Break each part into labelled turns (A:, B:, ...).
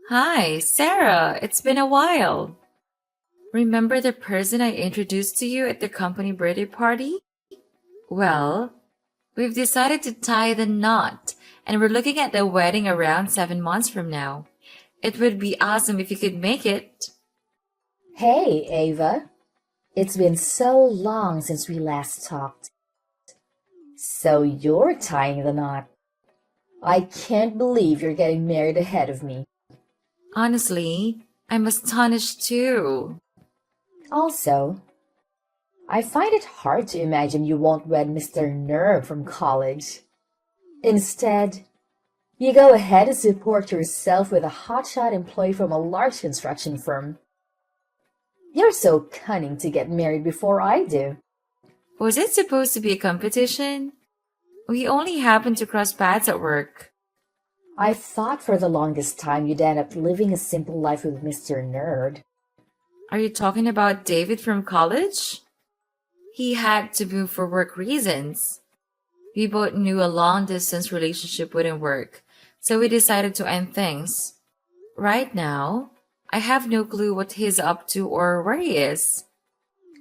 A: Hi, Sarah. It's been a while. Remember the person I introduced to you at the company birthday party? Well, we've decided to tie the knot, and we're looking at the wedding around 7 months from now. It would be awesome if you could make it.
B: Hey, Ava. It's been so long since we last talked. So you're tying the knot. I can't believe you're getting married ahead of me.
A: Honestly, I'm astonished too.
B: Also, I find it hard to imagine you won't wed Mr. Nerd from college. Instead, you go ahead and support yourself with a hotshot employee from a large construction firm. You're so cunning to get married before I do.
A: Was it supposed to be a competition? We only happened to cross paths at work.
B: I thought for the longest time you'd end up living a simple life with Mr. Nerd.
A: Are you talking about David from college? He had to move for work reasons. We both knew a long distance relationship wouldn't work, so we decided to end things. Right now, I have no clue what he's up to or where he is.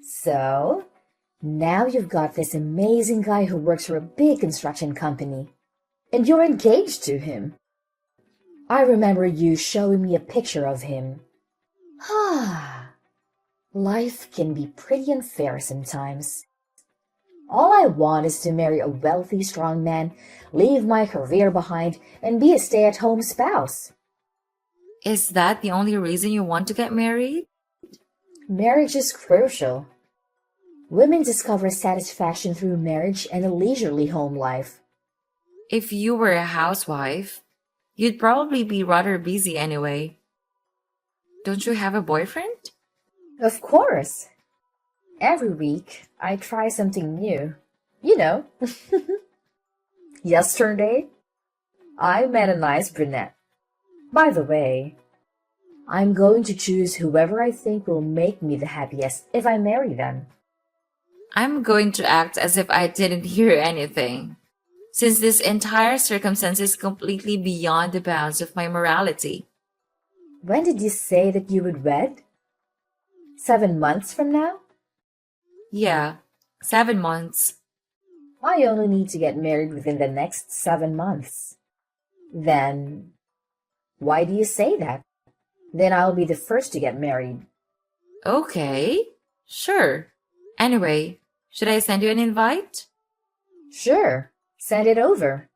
B: So, now you've got this amazing guy who works for a big construction company, and you're engaged to him. I remember you showing me a picture of him. Ah, life can be pretty unfair sometimes. All I want is to marry a wealthy, strong man, leave my career behind, and be a stay-at-home spouse.
A: Is that the only reason you want to get married?
B: Marriage is crucial. Women discover satisfaction through marriage and a leisurely home life.
A: If you were a housewife, you'd probably be rather busy anyway. Don't you have a boyfriend?
B: Of course. Every week, I try something new. You know. Yesterday, I met a nice brunette. By the way, I'm going to choose whoever I think will make me the happiest if I marry them.
A: I'm going to act as if I didn't hear anything, since this entire circumstance is completely beyond the bounds of my morality.
B: When did you say that you would wed? 7 months from now?
A: Yeah, 7 months.
B: I only need to get married within the next 7 months. Then, why do you say that? Then I'll be the first to get married.
A: Okay, sure. Anyway, should I send you an invite?
B: Sure, send it over.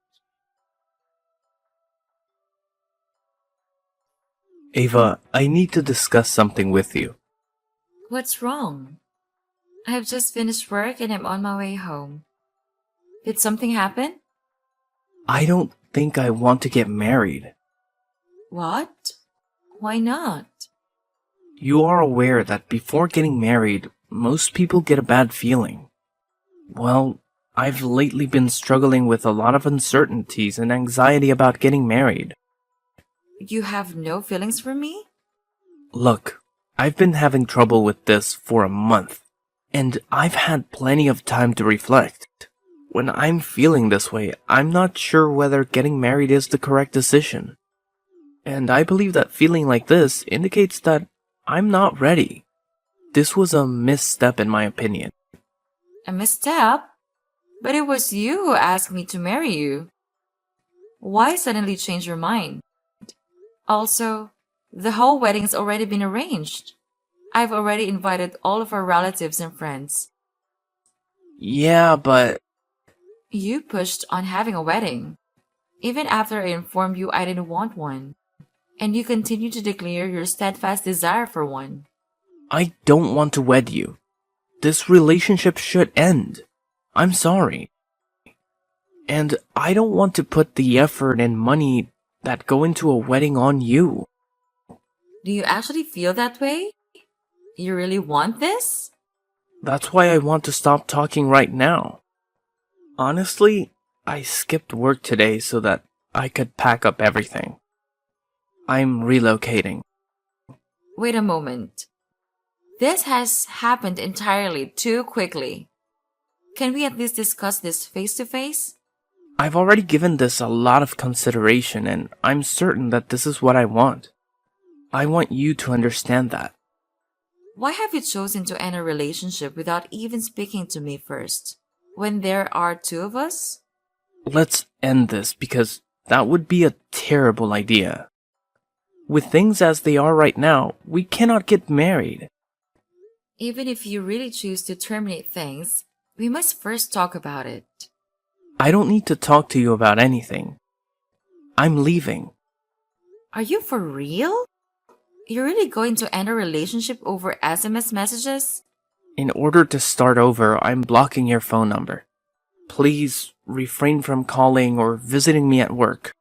C: Ava, I need to discuss something with you.
A: What's wrong? I have just finished work and I'm on my way home. Did something happen?
C: I don't think I want to get married.
A: What? Why not?
C: You are aware that before getting married, most people get a bad feeling. Well, I've lately been struggling with a lot of uncertainties and anxiety about getting married.
A: You have no feelings for me?
C: Look, I've been having trouble with this for a month, and I've had plenty of time to reflect. When I'm feeling this way, I'm not sure whether getting married is the correct decision. And I believe that feeling like this indicates that I'm not ready. This was a misstep in my opinion.
A: A misstep? But it was you who asked me to marry you. Why suddenly change your mind? Also, the whole wedding's already been arranged. I've already invited all of our relatives and friends.
C: Yeah, but
A: You pushed on having a wedding, even after I informed you I didn't want one, and you continue to declare your steadfast desire for one.
C: I don't want to wed you. This relationship should end. I'm sorry. And I don't want to put the effort and money that go into a wedding on you.
A: Do you actually feel that way? You really want this?
C: That's why I want to stop talking right now. Honestly, I skipped work today so that I could pack up everything. I'm relocating.
A: Wait a moment. This has happened entirely too quickly. Can we at least discuss this face to face?
C: I've already given this a lot of consideration and I'm certain that this is what I want. I want you to understand that.
A: Why have you chosen to end a relationship without even speaking to me first? When there are two of us?
C: Let's end this because that would be a terrible idea. With things as they are right now, we cannot get married.
A: Even if you really choose to terminate things, we must first talk about it.
C: I don't need to talk to you about anything. I'm leaving.
A: Are you for real? You're really going to end a relationship over SMS messages?
C: In order to start over, I'm blocking your phone number. Please refrain from calling or visiting me at work.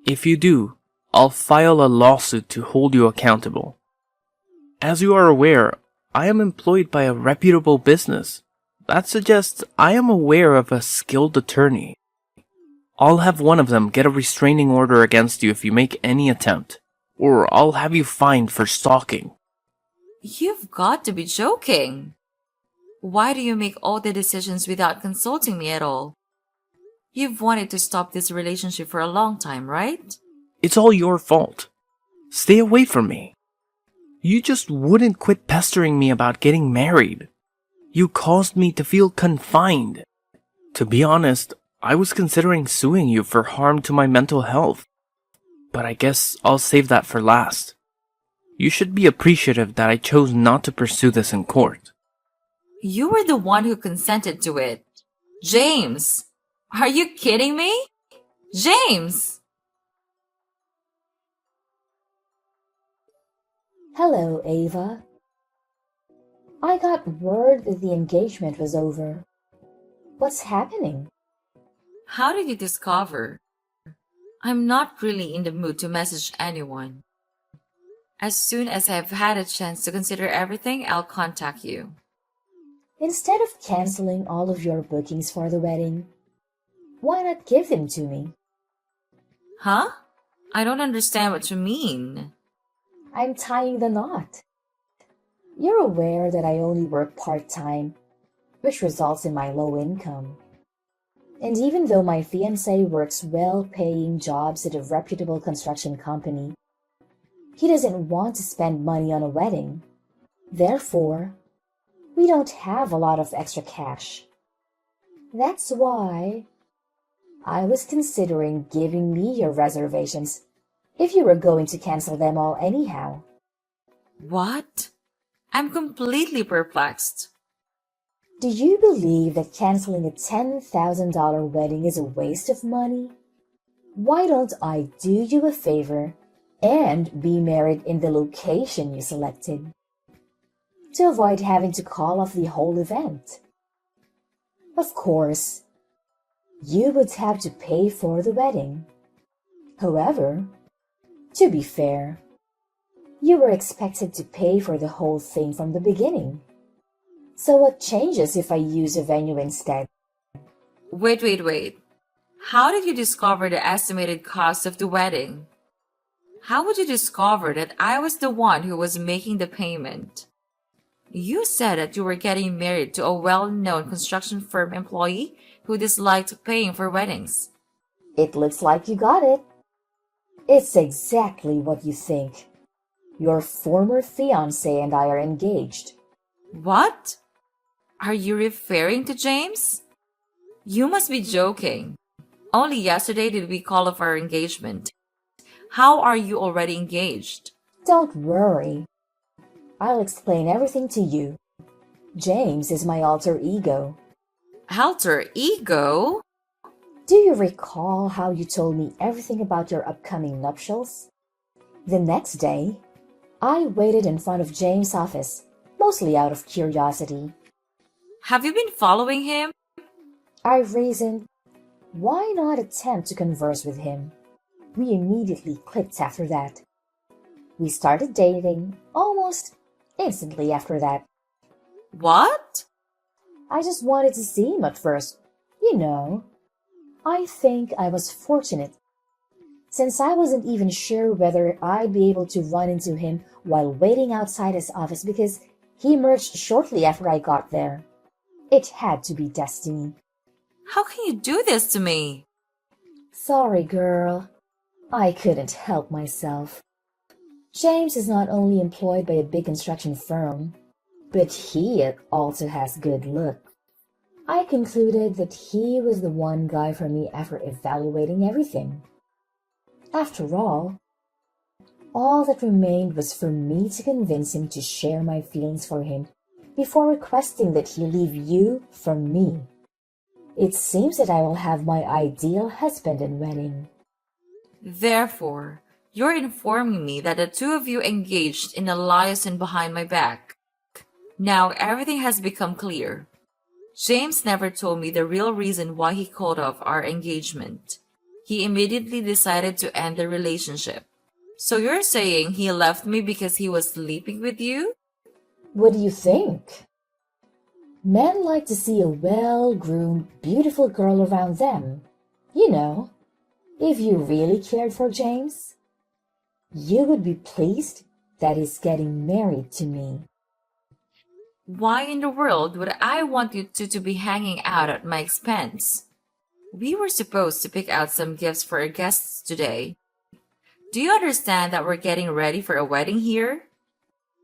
C: If you do, I'll file a lawsuit to hold you accountable. As you are aware, I am employed by a reputable business. That suggests I am aware of a skilled attorney. I'll have one of them get a restraining order against you if you make any attempt, or I'll have you fined for stalking.
A: You've got to be joking. Why do you make all the decisions without consulting me at all? You've wanted to stop this relationship for a long time, right?
C: It's all your fault. Stay away from me. You just wouldn't quit pestering me about getting married. You caused me to feel confined. To be honest, I was considering suing you for harm to my mental health. But I guess I'll save that for last. You should be appreciative that I chose not to pursue this in court.
A: You were the one who consented to it. James! Are you kidding me? James!
B: Hello, Ava. I got word that the engagement was over. What's happening?
A: How did you discover? I'm not really in the mood to message anyone. As soon as I've had a chance to consider everything, I'll contact you.
B: Instead of canceling all of your bookings for the wedding, why not give them to me?
A: Huh? I don't understand what you mean.
B: I'm tying the knot. You're aware that I only work part-time, which results in my low income. And even though my fiancé works well-paying jobs at a reputable construction company, he doesn't want to spend money on a wedding. Therefore, we don't have a lot of extra cash. That's why I was considering giving me your reservations if you were going to cancel them all anyhow.
A: What? I'm completely perplexed.
B: Do you believe that canceling a $10,000 wedding is a waste of money? Why don't I do you a favor and be married in the location you selected, to avoid having to call off the whole event? Of course, you would have to pay for the wedding. However, to be fair, you were expected to pay for the whole thing from the beginning. So what changes if I use a venue instead?
A: Wait. How did you discover the estimated cost of the wedding? How would you discover that I was the one who was making the payment? You said that you were getting married to a well-known construction firm employee who disliked paying for weddings.
B: It looks like you got it. It's exactly what you think. Your former fiancé and I are engaged.
A: What? Are you referring to James? You must be joking. Only yesterday did we call off our engagement. How are you already engaged?
B: Don't worry. I'll explain everything to you. James is my alter ego.
A: Alter ego?
B: Do you recall how you told me everything about your upcoming nuptials? The next day, I waited in front of James' office, mostly out of curiosity.
A: Have you been following him?
B: I reasoned, why not attempt to converse with him? We immediately clicked after that. We started dating almost instantly after that.
A: What?
B: I just wanted to see him at first. You know, I think I was fortunate, since I wasn't even sure whether I'd be able to run into him while waiting outside his office because he emerged shortly after I got there. It had to be destiny.
A: How can you do this to me?
B: Sorry, girl. I couldn't help myself. James is not only employed by a big construction firm, but he also has good look. I concluded that he was the one guy for me after evaluating everything. After all that remained was for me to convince him to share my feelings for him before requesting that he leave you for me. It seems that I will have my ideal husband and wedding.
A: Therefore, you're informing me that the two of you engaged in a liaison behind my back. Now everything has become clear. James never told me the real reason why he called off our engagement. He immediately decided to end the relationship. So you're saying he left me because he was sleeping with you?
B: What do you think? Men like to see a well-groomed, beautiful girl around them. You know, if you really cared for James, you would be pleased that he's getting married to me.
A: Why in the world would I want you two to be hanging out at my expense? We were supposed to pick out some gifts for our guests today. Do you understand that we're getting ready for a wedding here?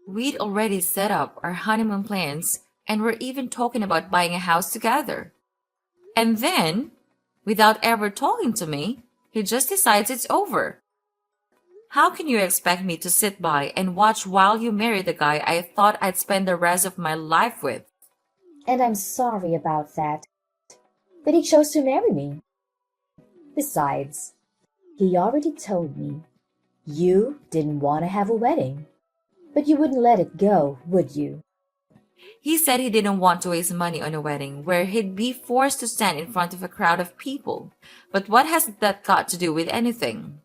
A: We'd already set up our honeymoon plans and we're even talking about buying a house together. And then, without ever talking to me, he just decides it's over. How can you expect me to sit by and watch while you marry the guy I thought I'd spend the rest of my life with?
B: And I'm sorry about that, but he chose to marry me. Besides, he already told me you didn't want to have a wedding, but you wouldn't let it go, would you?
A: He said he didn't want to waste money on a wedding where he'd be forced to stand in front of a crowd of people. But what has that got to do with anything?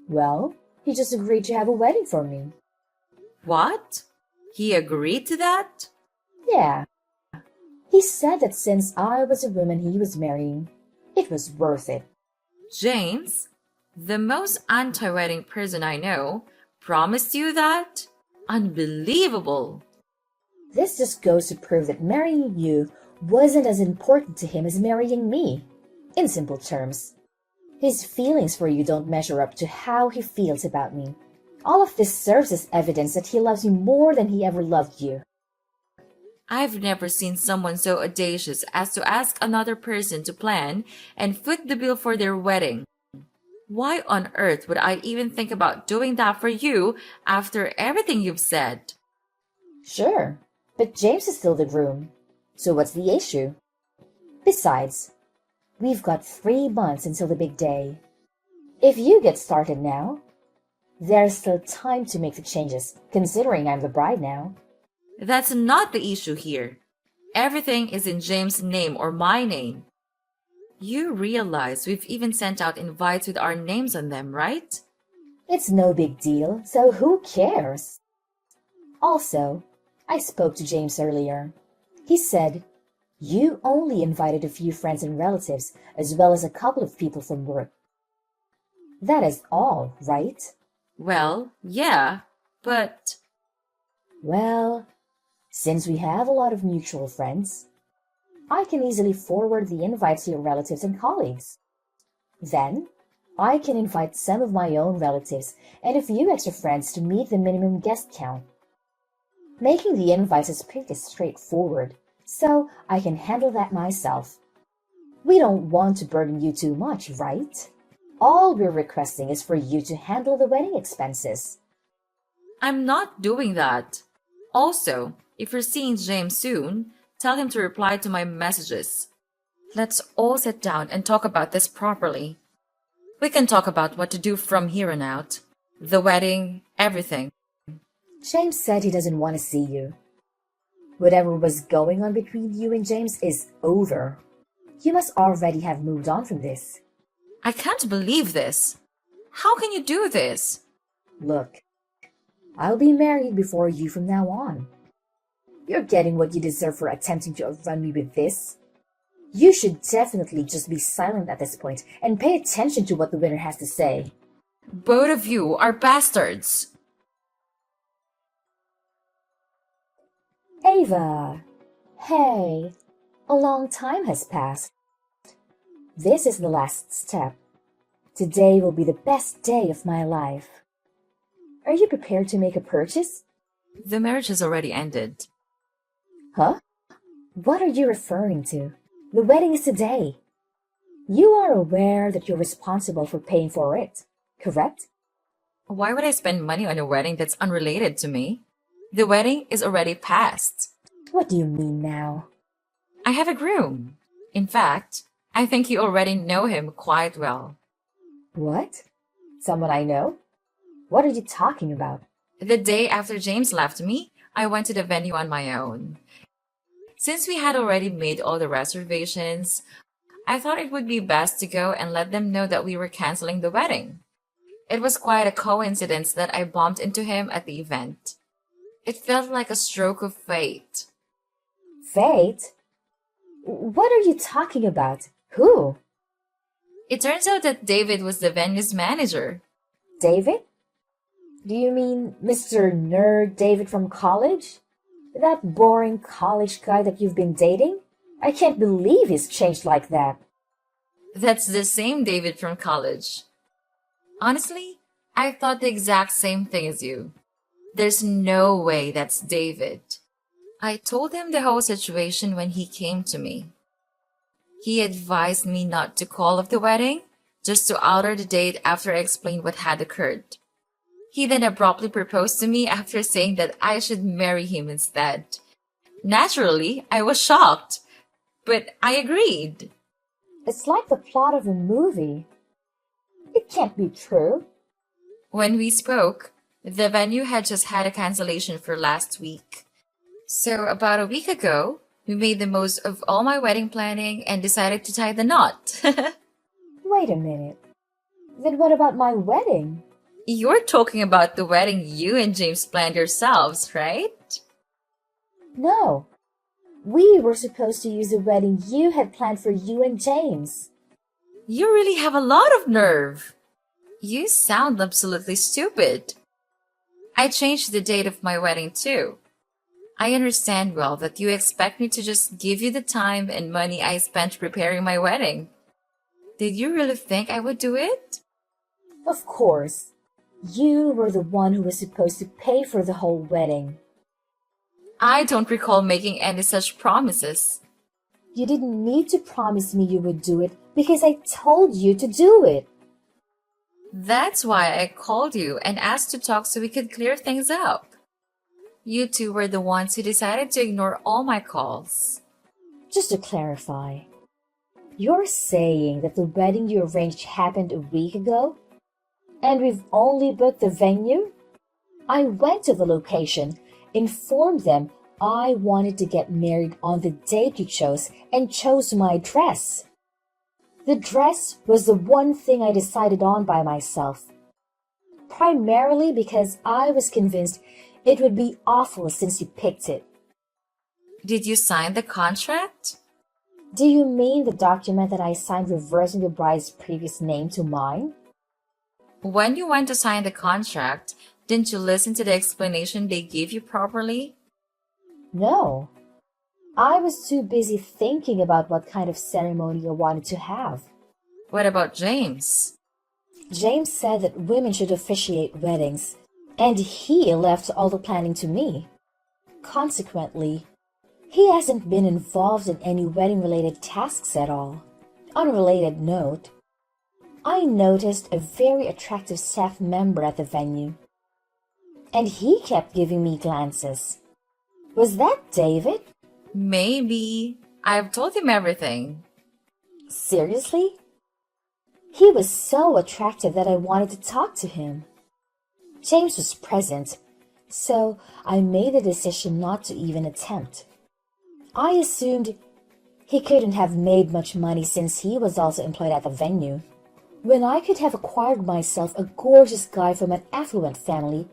B: Well, he just agreed to have a wedding for me.
A: What? He agreed to that?
B: Yeah. He said that since I was a woman he was marrying, it was worth it.
A: James, the most anti-wedding person I know, promised you that? Unbelievable!
B: This just goes to prove that marrying you wasn't as important to him as marrying me. In simple terms, his feelings for you don't measure up to how he feels about me. All of this serves as evidence that he loves you more than he ever loved you.
A: I've never seen someone so audacious as to ask another person to plan and foot the bill for their wedding. Why on earth would I even think about doing that for you after everything you've said?
B: Sure, but James is still the groom. So what's the issue? Besides, we've got 3 months until the big day. If you get started now, there's still time to make the changes, considering I'm the bride now.
A: That's not the issue here. Everything is in James' name or my name. You realize we've even sent out invites with our names on them, right?
B: It's no big deal, so who cares? Also, I spoke to James earlier. He said, you only invited a few friends and relatives, as well as a couple of people from work. That is all, right?
A: Well, yeah, but...
B: Well, since we have a lot of mutual friends, I can easily forward the invites to your relatives and colleagues. Then, I can invite some of my own relatives and a few extra friends to meet the minimum guest count. Making the invites is pretty straightforward, so I can handle that myself. We don't want to burden you too much, right? All we're requesting is for you to handle the wedding expenses.
A: I'm not doing that. Also, if you're seeing James soon, tell him to reply to my messages. Let's all sit down and talk about this properly. We can talk about what to do from here on out. The wedding, everything.
B: James said he doesn't want to see you. Whatever was going on between you and James is over. You must already have moved on from this.
A: I can't believe this. How can you do this?
B: Look, I'll be married before you from now on. You're getting what you deserve for attempting to outrun me with this. You should definitely just be silent at this point and pay attention to what the winner has to say.
A: Both of you are bastards.
B: Ava! Hey! A long time has passed. This is the last step. Today will be the best day of my life. Are you prepared to make a purchase?
A: The marriage has already ended.
B: Huh? What are you referring to? The wedding is today. You are aware that you're responsible for paying for it, correct?
A: Why would I spend money on a wedding that's unrelated to me? The wedding is already past.
B: What do you mean now?
A: I have a groom. In fact, I think you already know him quite well.
B: What? Someone I know? What are you talking about?
A: The day after James left me, I went to the venue on my own. Since we had already made all the reservations, I thought it would be best to go and let them know that we were canceling the wedding. It was quite a coincidence that I bumped into him at the event. It felt like a stroke of fate.
B: Fate? What are you talking about? Who?
A: It turns out that David was the venue's manager.
B: David? Do you mean Mr. Nerd David from college? That boring college guy that you've been dating? I can't believe he's changed like that.
A: That's the same David from college. Honestly, I thought the exact same thing as you. There's no way that's David. I told him the whole situation when he came to me. He advised me not to call off the wedding, just to alter the date after I explained what had occurred. He then abruptly proposed to me after saying that I should marry him instead. Naturally, I was shocked, but I agreed.
B: It's like the plot of a movie. It can't be true.
A: When we spoke, the venue had just had a cancellation for last week. So about a week ago, we made the most of all my wedding planning and decided to tie the knot.
B: Wait a minute. Then what about my wedding?
A: You're talking about the wedding you and James planned yourselves, right?
B: No. We were supposed to use the wedding you had planned for you and James.
A: You really have a lot of nerve. You sound absolutely stupid. I changed the date of my wedding too. I understand well that you expect me to just give you the time and money I spent preparing my wedding. Did you really think I would do it?
B: Of course. You were the one who was supposed to pay for the whole wedding.
A: I don't recall making any such promises.
B: You didn't need to promise me you would do it because I told you to do it.
A: That's why I called you and asked to talk so we could clear things up. You two were the ones who decided to ignore all my calls.
B: Just to clarify, you're saying that the wedding you arranged happened a week ago? And we've only booked the venue? I went to the location, informed them I wanted to get married on the date you chose, and chose my dress. The dress was the one thing I decided on by myself. Primarily because I was convinced it would be awful since you picked it.
A: Did you sign the contract?
B: Do you mean the document that I signed reversing the bride's previous name to mine?
A: When you went to sign the contract, didn't you listen to the explanation they gave you properly?
B: No. I was too busy thinking about what kind of ceremony I wanted to have.
A: What about James?
B: James said that women should officiate weddings, and he left all the planning to me. Consequently, he hasn't been involved in any wedding-related tasks at all. On a related note, I noticed a very attractive staff member at the venue, and he kept giving me glances. Was that David?
A: Maybe. I've told him everything.
B: Seriously? He was so attractive that I wanted to talk to him. James was present, so I made the decision not to even attempt. I assumed he couldn't have made much money since he was also employed at the venue. When I could have acquired myself a gorgeous guy from an affluent family,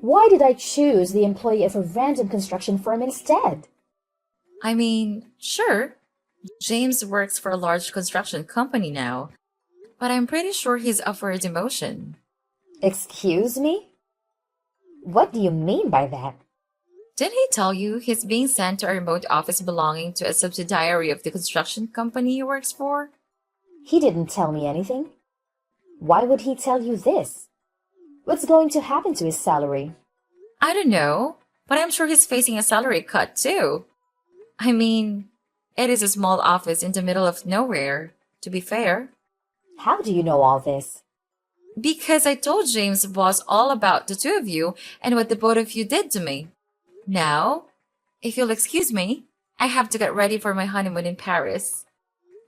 B: why did I choose the employee of a random construction firm instead?
A: I mean, sure, James works for a large construction company now, but I'm pretty sure he's up for a demotion.
B: Excuse me? What do you mean by that?
A: Didn't he tell you he's being sent to a remote office belonging to a subsidiary of the construction company he works for?
B: He didn't tell me anything. Why would he tell you this? What's going to happen to his salary?
A: I don't know, but I'm sure he's facing a salary cut too. I mean, it is a small office in the middle of nowhere, to be fair.
B: How do you know all this?
A: Because I told James' boss all about the two of you and what the both of you did to me. Now, if you'll excuse me, I have to get ready for my honeymoon in Paris.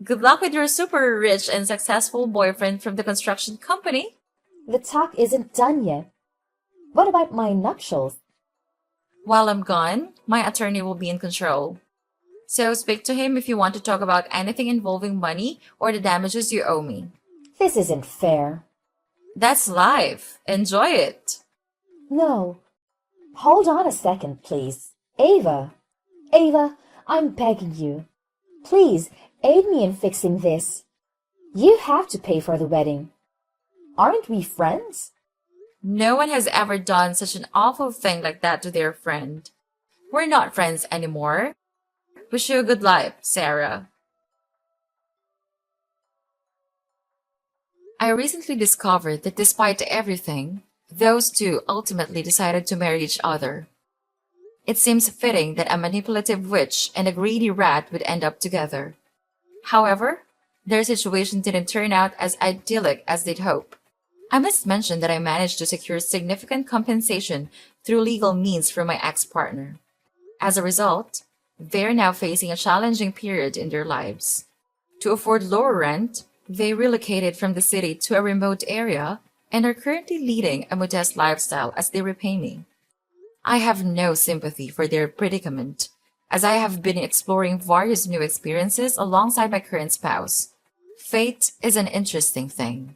A: Good luck with your super rich and successful boyfriend from the construction company.
B: The talk isn't done yet. What about my nuptials?
A: While I'm gone, my attorney will be in control. So speak to him if you want to talk about anything involving money or the damages you owe me.
B: This isn't fair.
A: That's life. Enjoy it.
B: No. Hold on a second, please. Ava. Ava, I'm begging you. Please, aid me in fixing this. You have to pay for the wedding. Aren't we friends?
A: No one has ever done such an awful thing like that to their friend. We're not friends anymore. Wish you a good life, Sarah. I recently discovered that despite everything, those two ultimately decided to marry each other. It seems fitting that a manipulative witch and a greedy rat would end up together. However, their situation didn't turn out as idyllic as they'd hope. I must mention that I managed to secure significant compensation through legal means from my ex-partner. As a result, they're now facing a challenging period in their lives. To afford lower rent, they relocated from the city to a remote area and are currently leading a modest lifestyle as they repay me. I have no sympathy for their predicament, as I have been exploring various new experiences alongside my current spouse. Fate is an interesting thing.